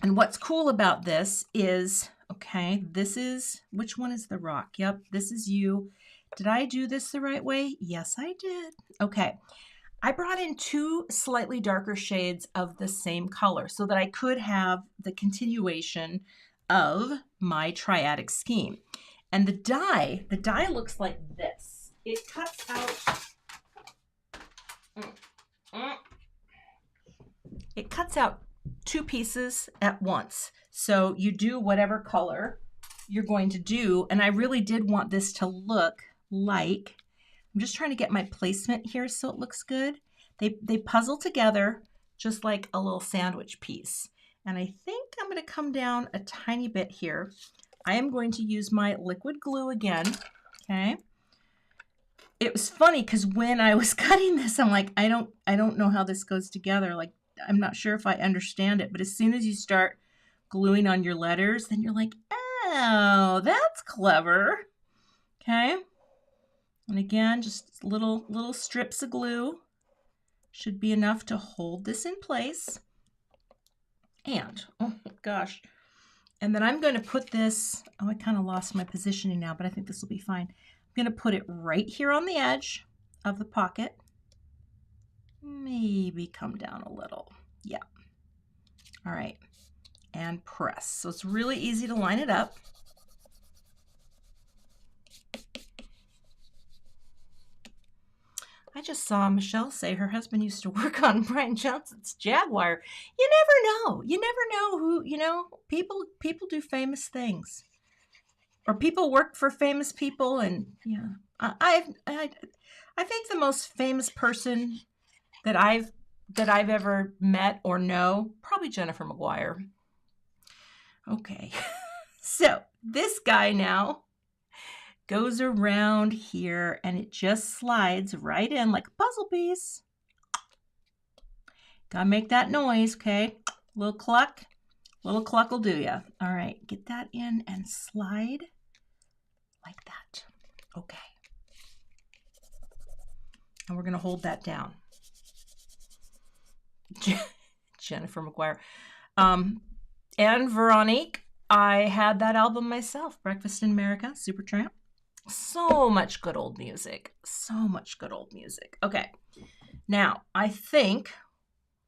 And what's cool about this is, okay, this is, which one is the rock? Yep, this is you. Did I do this the right way? Yes, I did. Okay. I brought in 2 slightly darker shades of the same color so that I could have the continuation of my triadic scheme. And the die looks like this. It cuts out 2 pieces at once. So you do whatever color you're going to do. And I really did want this to look like, I'm just trying to get my placement here so it looks good. They puzzle together just like a little sandwich piece. And I think I'm going to come down a tiny bit here. I am going to use my liquid glue again. Okay. It was funny because when I was cutting this, I'm like, I don't know how this goes together. Like, I'm not sure if I understand it, but as soon as you start gluing on your letters, then you're like, oh, that's clever. Okay. And again, just little strips of glue should be enough to hold this in place. And, oh my gosh. And then I'm going to put this, oh, I kind of lost my positioning now, but I think this will be fine. I'm going to put it right here on the edge of the pocket. Maybe come down a little. Yeah. All right. And press. So it's really easy to line it up. I just saw Michelle say her husband used to work on Brian Johnson's Jaguar. You never know. You never know who, people do famous things. Or people work for famous people, and yeah. I think the most famous person that I've ever met or know, probably Jennifer McGuire. Okay. So this guy now goes around here and it just slides right in like a puzzle piece. Gotta make that noise, okay? Little cluck will do ya. All right, get that in and slide like that. Okay. And we're gonna hold that down. Jennifer McGuire. And Veronique, I had that album myself, Breakfast in America, Supertramp. So much good old music. So much good old music. Okay. Now, I think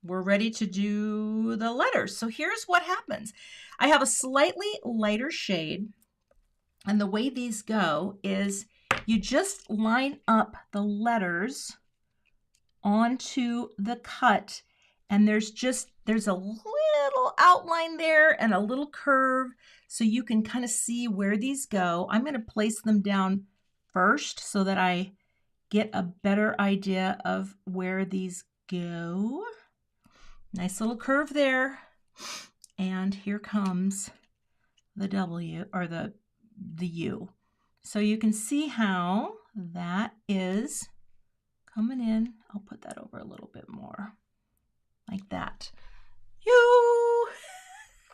we're ready to do the letters. So here's what happens. I have a slightly lighter shade. And the way these go is you just line up the letters onto the cut. And there's a little outline there and a little curve so you can kind of see where these go. I'm going to place them down first so that I get a better idea of where these go. Nice little curve there. And here comes the W or the U. So you can see how that is coming in. I'll put that over a little bit more. Like that. You.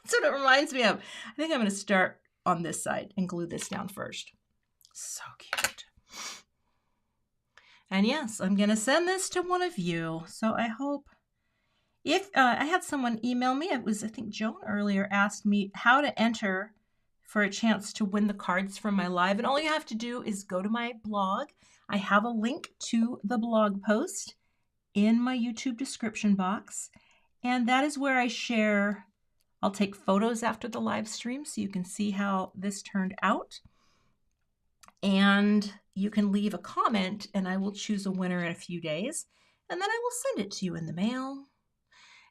That's what it reminds me of. I think I'm going to start on this side and glue this down first. So cute. And yes, I'm going to send this to one of you. So I hope, if I had someone email me, it was, I think Joan earlier asked me how to enter for a chance to win the cards from my live. And all you have to do is go to my blog. I have a link to the blog post in my YouTube description box. And that is where I share, I'll take photos after the live stream so you can see how this turned out. And you can leave a comment and I will choose a winner in a few days. And then I will send it to you in the mail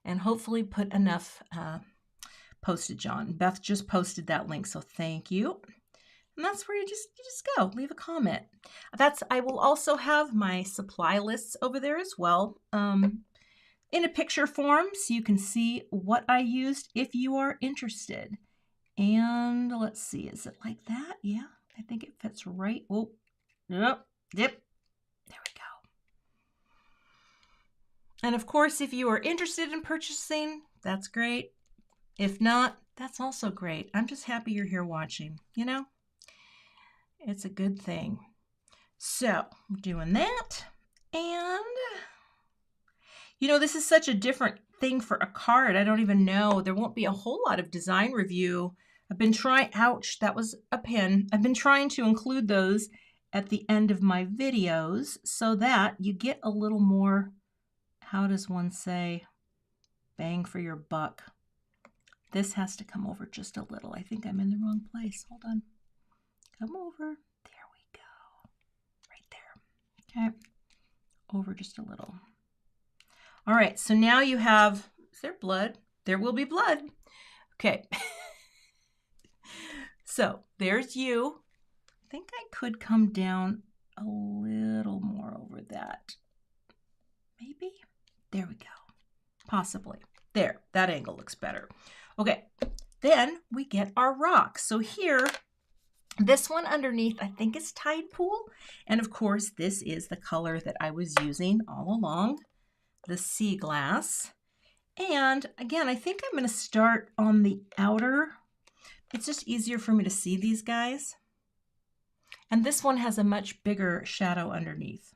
and hopefully put enough postage on. Beth just posted that link, so thank you. And that's where you just go, leave a comment. I will also have my supply lists over there as well. in a picture form so you can see what I used if you are interested. And let's see, is it like that? Yeah, I think it fits right. Oh, yep, yep. There we go. And of course, if you are interested in purchasing, that's great. If not, that's also great. I'm just happy you're here watching, you know? It's a good thing. So, we're doing that. And, you know, this is such a different thing for a card. I don't even know. There won't be a whole lot of design review. I've been trying, ouch, that was a pin. I've been trying to include those at the end of my videos so that you get a little more, how does one say, bang for your buck. This has to come over just a little. I think I'm in the wrong place. Hold on. Come over. There we go. Right there. Okay. Over just a little. All right. So now you have, is there blood? There will be blood. Okay. So there's you. I think I could come down a little more over that. Maybe. There we go. Possibly. There. That angle looks better. Okay, then we get our rock. So here, this one underneath, I think is Tide Pool. And of course, this is the color that I was using all along, the sea glass. And again, I think I'm going to start on the outer. It's just easier for me to see these guys. And this one has a much bigger shadow underneath.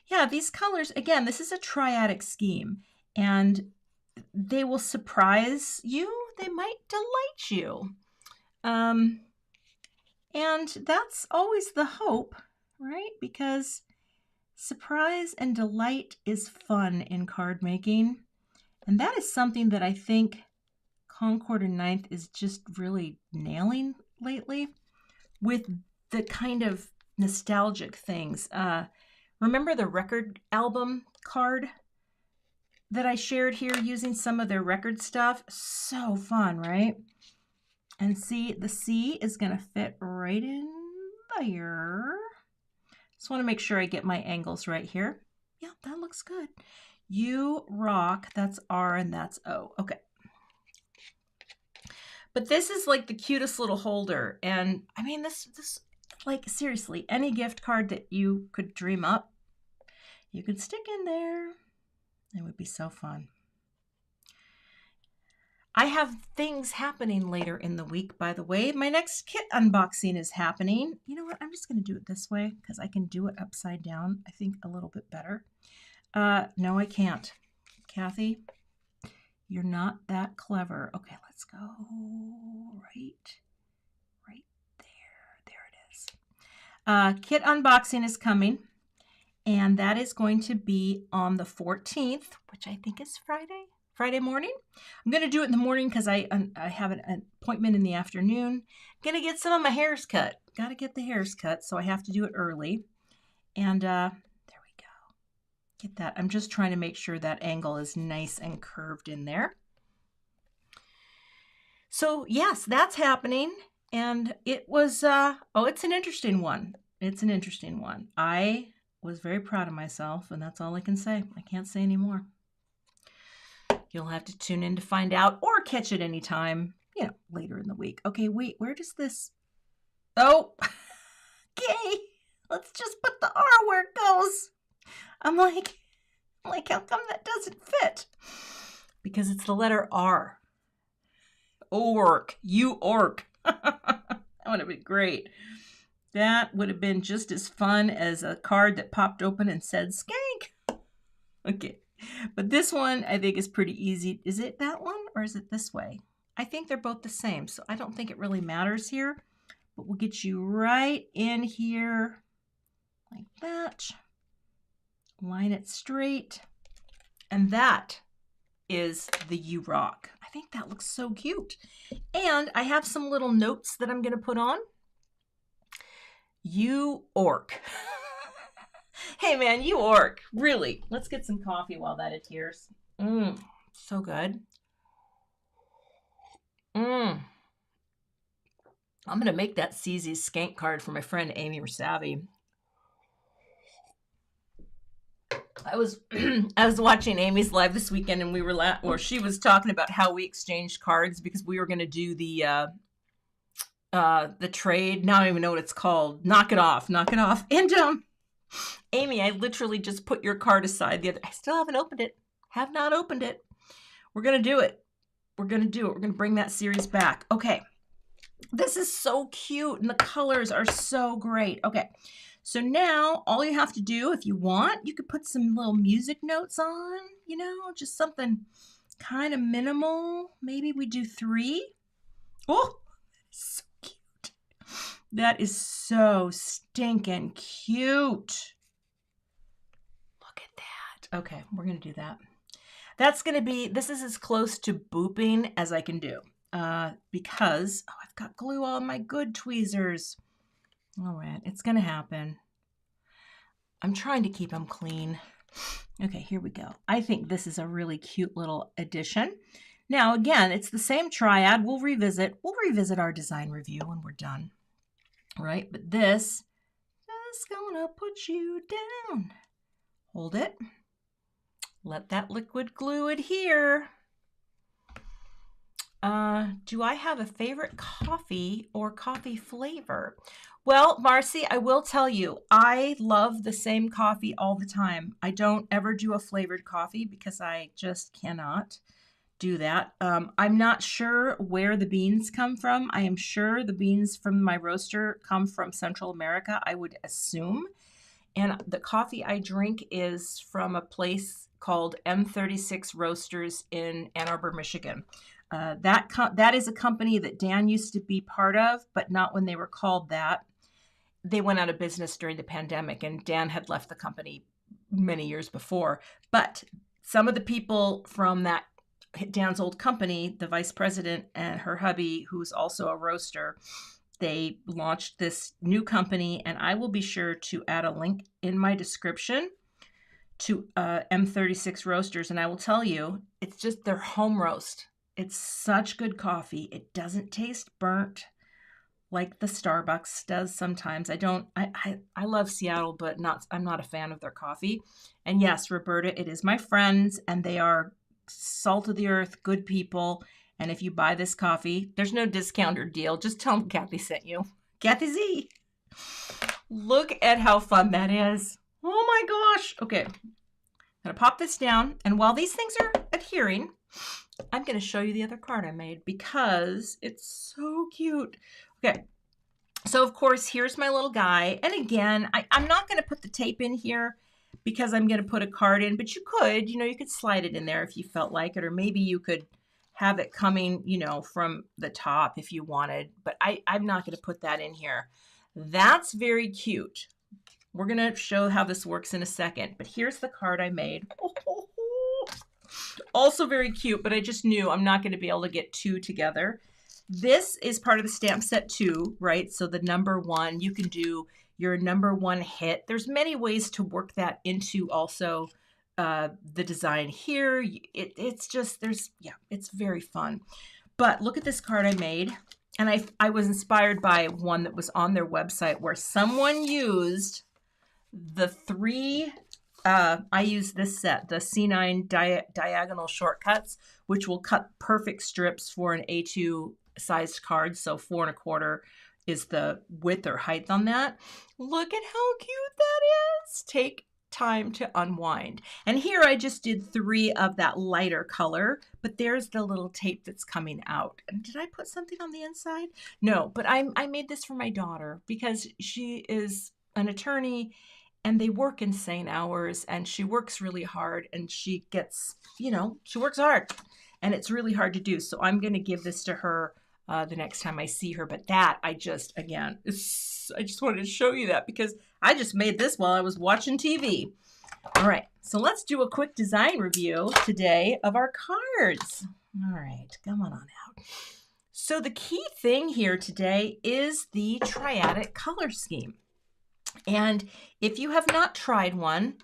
Yeah, these colors, again, this is a triadic scheme. And they will surprise you. They might delight you. And that's always the hope, right? Because surprise and delight is fun in card making. And that is something that I think Concord and Ninth is just really nailing lately with the kind of nostalgic things. Remember the record album card that I shared here using some of their record stuff? So fun, right? And see, the C is going to fit right in there. Just want to make sure I get my angles right here. Yeah, that looks good. You rock, that's R and that's O. Okay. But this is like the cutest little holder. And I mean, this like seriously, any gift card that you could dream up, you could stick in there. It would be so fun. I have things happening later in the week, by the way. My next kit unboxing is happening. You know what? I'm just going to do it this way because I can do it upside down, I think, a little bit better. No, I can't. Cathy, you're not that clever. Okay, let's go right there. There it is. Kit unboxing is coming. And that is going to be on the 14th, which I think is Friday morning. I'm going to do it in the morning because I have an appointment in the afternoon. I'm going to get some of my hairs cut. Got to get the hairs cut, so I have to do it early. And there we go. Get that. I'm just trying to make sure that angle is nice and curved in there. So yes, that's happening. And it was, it's an interesting one. It's an interesting one. I was very proud of myself, and that's all I can say. I can't say any more. You'll have to tune in to find out or catch it anytime, you know, later in the week. Okay, wait, where does this? Oh, okay. Let's just put the R where it goes. I'm like, how come that doesn't fit? Because it's the letter R. Orc, you orc. That would have been great. That would have been just as fun as a card that popped open and said skank. Okay, but this one I think is pretty easy. Is it that one or is it this way? I think they're both the same, so I don't think it really matters here. But we'll get you right in here like that. Line it straight. And that is the You Rock. I think that looks so cute. And I have some little notes that I'm going to put on. You orc. Hey man, you orc. Really. Let's get some coffee while that adheres. So good. I'm going to make that CZ's skank card for my friend Amy Rasavi. I was I was watching Amy's live this weekend, and we were or she was talking about how we exchanged cards because we were going to do the trade. Now I don't even know what it's called. Knock it off, knock it off. And Amy, I literally just put your card aside. I still haven't opened it. Have not opened it. We're going to do it. We're going to do it. We're going to bring that series back. Okay. This is so cute, and the colors are so great. Okay. So now all you have to do, if you want, you could put some little music notes on, you know, just something kind of minimal. Maybe we do 3. Oh, so cute. That is so stinking cute. Look at that. Okay, we're going to do that. That's going to be, this is as close to booping as I can do because I've got glue on my good tweezers. All right, it's going to happen. I'm trying to keep them clean. Okay, here we go. I think this is a really cute little addition. Now, again, it's the same triad. We'll revisit our design review when we're done. All right, but this is gonna put you down. Hold it. Let that liquid glue adhere. Do I have a favorite coffee or coffee flavor? Well, Marcy, I will tell you, I love the same coffee all the time. I don't ever do a flavored coffee because I just cannot do that. I'm not sure where the beans come from. I am sure the beans from my roaster come from Central America, I would assume. And the coffee I drink is from a place called M36 Roasters in Ann Arbor, Michigan. That is a company that Dan used to be part of, but not when they were called that. They went out of business during the pandemic, and Dan had left the company many years before. But some of the people from that Dan's old company, the vice president and her hubby, who's also a roaster, they launched this new company, and I will be sure to add a link in my description to M36 Roasters. And I will tell you, it's just their home roast. It's such good coffee. It doesn't taste burnt like the Starbucks does sometimes. I love Seattle, but I'm not a fan of their coffee. And yes, Roberta, it is my friends, and they are salt of the earth, good people. And if you buy this coffee, there's no discount or deal. Just tell them Cathy sent you. Cathy Z. Look at how fun that is. Oh my gosh. Okay. I'm going to pop this down. And while these things are adhering, I'm going to show you the other card I made because it's so cute. Okay. So, of course, here's my little guy. And again, I'm not going to put the tape in here because I'm going to put a card in. But you could, you could slide it in there if you felt like it. Or maybe you could have it coming, from the top if you wanted. But I'm not going to put that in here. That's very cute. We're going to show how this works in a second. But here's the card I made. Also very cute, but I just knew I'm not going to be able to get 2 together. This is part of the stamp set 2, right? So the number 1, you can do your number 1 hit. There's many ways to work that into also the design here. It's very fun. But look at this card I made. And I was inspired by one that was on their website where someone used the 3, I use this set, the C9 diagonal shortcuts, which will cut perfect strips for an A2 sized card. So 4 1/4 is the width or height on that. Look at how cute that is. Take time to unwind. And here I just did 3 of that lighter color, but there's the little tape that's coming out. And did I put something on the inside? No, but I made this for my daughter because she is an attorney and they work insane hours and she works really hard and she gets, she works hard and it's really hard to do. So I'm going to give this to her the next time I see her. But that I just wanted to show you that because I just made this while I was watching TV. All right, so let's do a quick design review today of our cards. All right, come on out. So the key thing here today is the triadic color scheme. And if you have not tried one,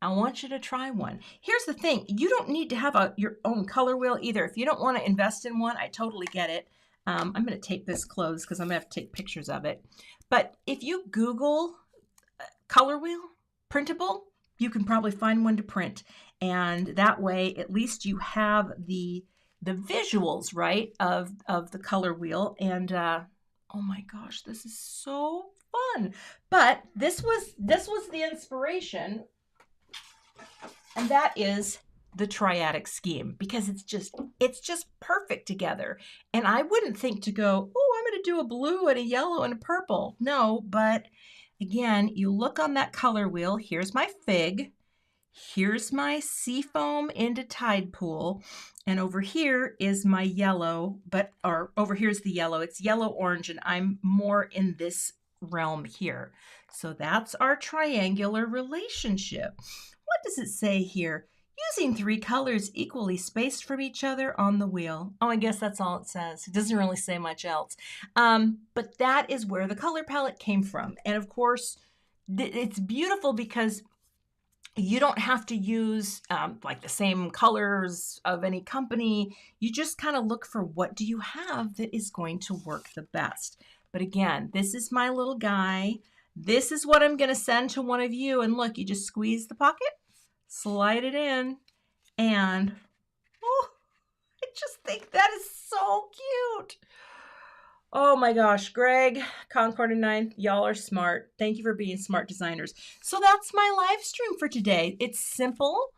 I want you to try one. Here's the thing. You don't need to have your own color wheel either. If you don't want to invest in one, I totally get it. I'm going to tape this closed because I'm going to have to take pictures of it. But if you Google color wheel, printable, you can probably find one to print. And that way, at least you have the visuals, right, of the color wheel. And oh my gosh, this is so fun. But this was the inspiration, and that is the triadic scheme, because it's just perfect together. And I wouldn't think to go, oh, I'm going to do a blue and a yellow and a purple. No, but again, you look on that color wheel. Here's my fig. Here's my seafoam into tide pool. And over here is my yellow, or over here's the yellow. It's yellow orange, and I'm more in this realm here. So that's our triangular relationship. What does it say here? Using 3 colors equally spaced from each other on the wheel. Oh, I guess that's all it says. It doesn't really say much else. But that is where the color palette came from. And of course, it's beautiful because you don't have to use like the same colors of any company. You just kind of look for what do you have that is going to work the best. But again, this is my little guy. This is what I'm going to send to one of you. And look, you just squeeze the pocket, slide it in, and oh, I just think that is so cute. Oh my gosh, Greg, Concord and 9th, y'all are smart. Thank you for being smart designers. So that's my live stream for today. It's simple.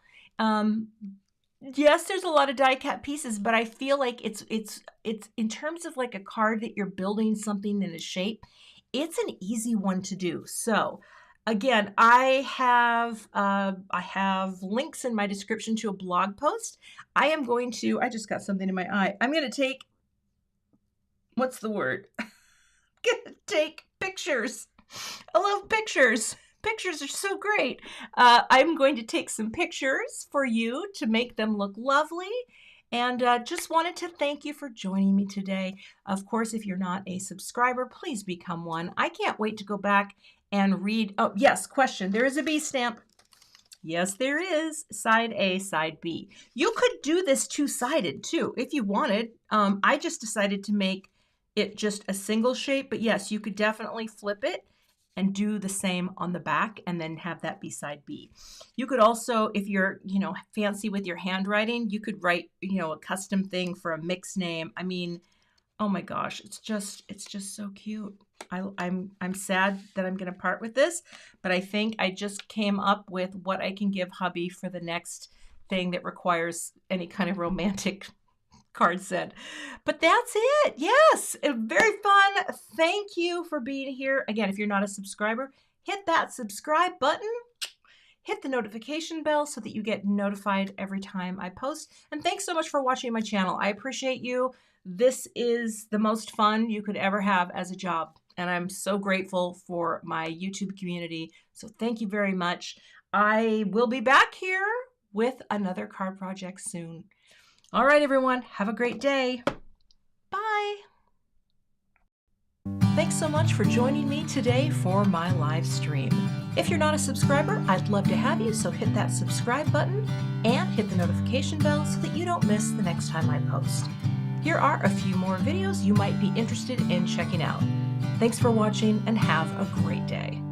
Yes, there's a lot of die cut pieces, but I feel like it's in terms of like a card that you're building something in a shape, it's an easy one to do. So again, I have links in my description to a blog post. I just got something in my eye. I'm going to take, what's the word? I'm going to take pictures. I love pictures. Pictures are so great. I'm going to take some pictures for you to make them look lovely. And just wanted to thank you for joining me today. Of course, if you're not a subscriber, please become one. I can't wait to go back and read. Oh, yes, question. There is a B stamp. Yes, there is. Side A, side B. You could do this two-sided too if you wanted. I just decided to make it just a single shape. But yes, you could definitely flip it and do the same on the back and then have that be side B. You could also, if you're, fancy with your handwriting, you could write, a custom thing for a mix name. I mean, oh my gosh, it's just so cute. I'm sad that I'm going to part with this, but I think I just came up with what I can give hubby for the next thing that requires any kind of romantic card set. But that's it. Yes, very fun. Thank you for being here. Again, if you're not a subscriber, hit that subscribe button. Hit the notification bell so that you get notified every time I post. And thanks so much for watching my channel. I appreciate you. This is the most fun you could ever have as a job. And I'm so grateful for my YouTube community. So thank you very much. I will be back here with another card project soon. All right, everyone, have a great day. Bye. Thanks so much for joining me today for my live stream. If you're not a subscriber, I'd love to have you, so hit that subscribe button and hit the notification bell so that you don't miss the next time I post. Here are a few more videos you might be interested in checking out. Thanks for watching and have a great day.